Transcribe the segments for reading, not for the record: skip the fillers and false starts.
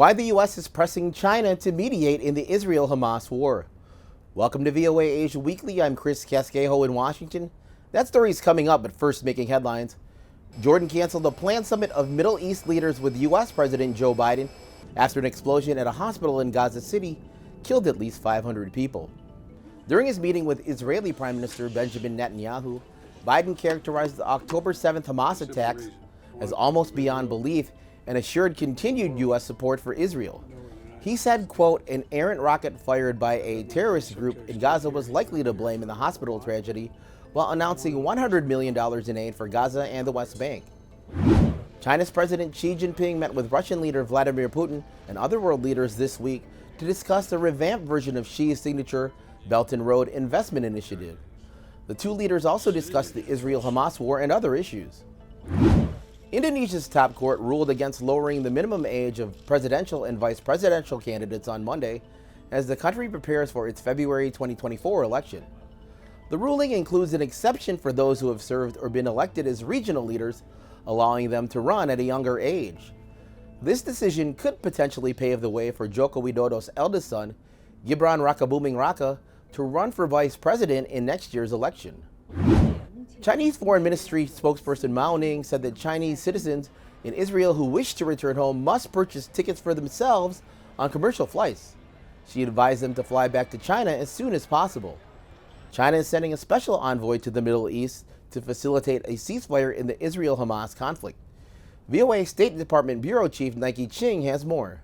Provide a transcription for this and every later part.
Why the U.S. is pressing China to mediate in the Israel-Hamas war. Welcome to VOA Asia Weekly. I'm Chris Casquejo in Washington. That story is coming up, but first making headlines. Jordan canceled a planned summit of Middle East leaders with U.S. President Joe Biden after an explosion at a hospital in Gaza City killed at least 500 people. During his meeting with Israeli Prime Minister Benjamin Netanyahu, Biden characterized the October 7th Hamas attacks as almost beyond belief and assured continued U.S. support for Israel. He said, quote, an errant rocket fired by a terrorist group in Gaza was likely to blame in the hospital tragedy, while announcing $100 million in aid for Gaza and the West Bank. China's President Xi Jinping met with Russian leader Vladimir Putin and other world leaders this week to discuss a revamped version of Xi's signature Belt and Road Investment Initiative. The two leaders also discussed the Israel-Hamas war and other issues. Indonesia's top court ruled against lowering the minimum age of presidential and vice presidential candidates on Monday as the country prepares for its February 2024 election. The ruling includes an exception for those who have served or been elected as regional leaders, allowing them to run at a younger age. This decision could potentially pave the way for Joko Widodo's eldest son, Gibran Rakabuming Raka, to run for vice president in next year's election. Chinese Foreign Ministry spokesperson Mao Ning said that Chinese citizens in Israel who wish to return home must purchase tickets for themselves on commercial flights. She advised them to fly back to China as soon as possible. China is sending a special envoy to the Middle East to facilitate a ceasefire in the Israel-Hamas conflict. VOA State Department Bureau Chief Nike Ching has more.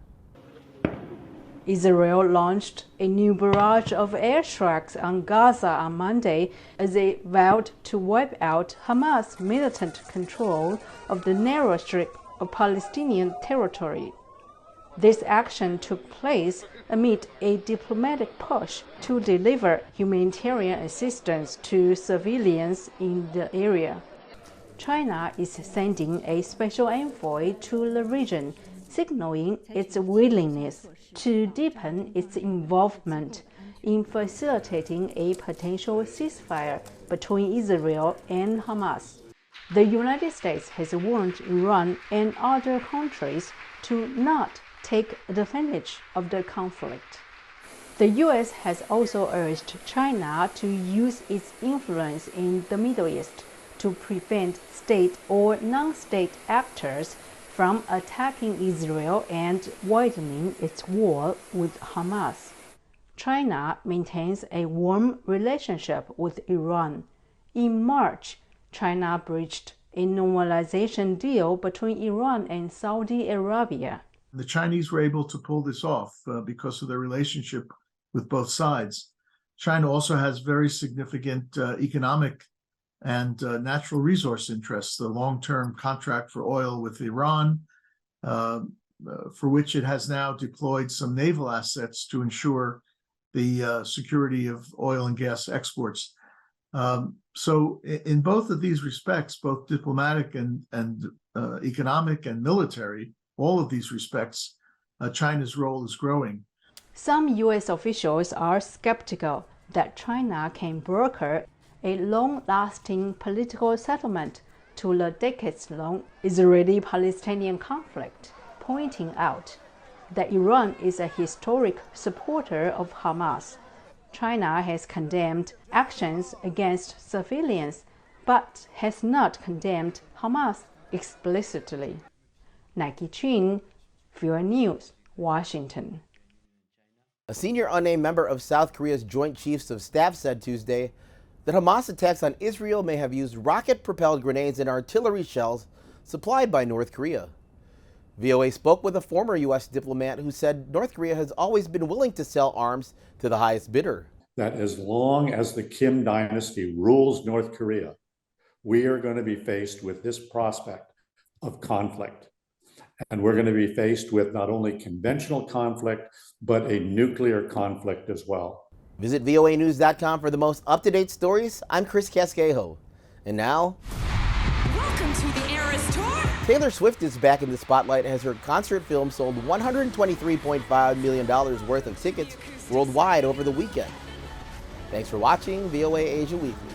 Israel launched a new barrage of airstrikes on Gaza on Monday as it vowed to wipe out Hamas' militant control of the narrow strip of Palestinian territory. This action took place amid a diplomatic push to deliver humanitarian assistance to civilians in the area. China is sending a special envoy to the region, signaling its willingness to deepen its involvement in facilitating a potential ceasefire between Israel and Hamas. The United States has warned Iran and other countries to not take advantage of the conflict. The U.S. has also urged China to use its influence in the Middle East to prevent state or non-state actors from attacking Israel and widening its war with Hamas. China maintains a warm relationship with Iran. In March, China breached a normalization deal between Iran and Saudi Arabia. The Chinese were able to pull this off because of their relationship with both sides. China also has very significant economic and natural resource interests, the long-term contract for oil with Iran, for which it has now deployed some naval assets to ensure the security of oil and gas exports. So in both of these respects, both diplomatic and economic and military, all of these respects, China's role is growing. Some U.S. officials are skeptical that China can broker a long-lasting political settlement to the decades-long Israeli-Palestinian conflict, pointing out that Iran is a historic supporter of Hamas. China has condemned actions against civilians, but has not condemned Hamas explicitly. Nike Ching, VOA News, Washington. A senior unnamed member of South Korea's Joint Chiefs of Staff said Tuesday that Hamas attacks on Israel may have used rocket-propelled grenades and artillery shells supplied by North Korea. VOA spoke with a former U.S. diplomat who said North Korea has always been willing to sell arms to the highest bidder. That as long as the Kim dynasty rules North Korea, we are going to be faced with this prospect of conflict. And we're going to be faced with not only conventional conflict, but a nuclear conflict as well. Visit voanews.com for the most up-to-date stories. I'm Chris Casquejo. And now, welcome to the Eras Tour. Taylor Swift is back in the spotlight as her concert film sold $123.5 million worth of tickets worldwide over the weekend. Thanks for watching VOA Asia Weekly.